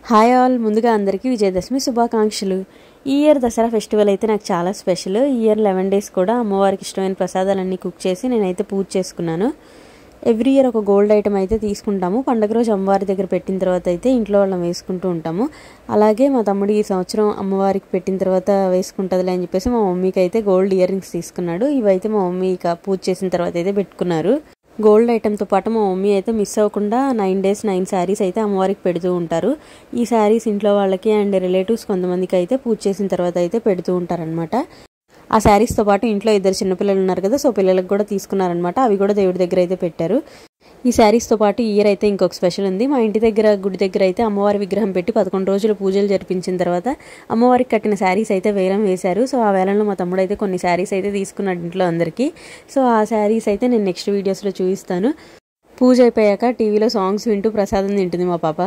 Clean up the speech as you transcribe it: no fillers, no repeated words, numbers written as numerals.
Hi all, ముందుగా అందరికీ విజయదశమి శుభాకాంక్షలు. ఈ ఇయర్ దసరా ఫెస్టివల్ అయితే నాకు చాలా స్పెషల్. ఈ ఇయర్ 11 days కూడా అమ్మవారికి ఇష్టమైన ప్రసాదాలన్నీ కుక్ చేసి నేనైతే పూజ చేసుకున్నాను. ఎవ్రీ ఇయర్ ఒక గోల్డ్ ఐటమ్ అయితే తీసుకుంటాము. పండుగ రోజు అమ్మవారి దగ్గర పెట్టిన తర్వాత అయితే ఇంట్లో వాళ్ళం వేసుకుంటూ ఉంటాము. అలాగే మా తమ్ముడు ఈ సంవత్సరం అమ్మవారికి పెట్టిన తర్వాత వేసుకుంటుందిలే అని చెప్పేసి మా మమ్మీకి అయితే గోల్డ్ ఇయర్ రింగ్స్ తీసుకున్నాడు. ఇవైతే మా మమ్మీ ఇక పూజ చేసిన తర్వాత అయితే పెట్టుకున్నారు. గోల్డ్ ఐటెంతో పాటు మా మమ్మీ అయితే మిస్ అవ్వకుండా 9 days 9 శారీస్ అయితే అమ్మవారికి పెడుతూ ఉంటారు. ఈ శారీస్ ఇంట్లో వాళ్ళకి అండ్ రిలేటివ్స్ కొంతమందికి అయితే పూజ చేసిన తర్వాత అయితే పెడుతూ ఉంటారనమాట. ఆ శారీస్తో పాటు ఇంట్లో 2 చిన్నపిల్లలు ఉన్నారు కదా, సో పిల్లలకు కూడా తీసుకున్నారనమాట. అవి కూడా దేవుడి దగ్గర అయితే పెట్టారు. ఈ శారీస్తో పాటు ఈ ఇయర్ అయితే ఇంకొక స్పెషల్ ఉంది. మా ఇంటి దగ్గర గుడి దగ్గర అయితే అమ్మవారి విగ్రహం పెట్టి 11 రోజులు పూజలు జరిపించిన తర్వాత అమ్మవారికి కట్టిన శారీస్ అయితే వేలం వేశారు. సో ఆ వేలంలో మా తమ్ముడు అయితే కొన్ని శారీస్ అయితే తీసుకున్నాడు ఇంట్లో అందరికీ. సో ఆ శారీస్ అయితే నేను నెక్స్ట్ వీడియోస్లో చూపిస్తాను. పూజ అయిపోయాక టీవీలో సాంగ్స్ వింటూ ప్రసాదం తింటుంది మా పాప.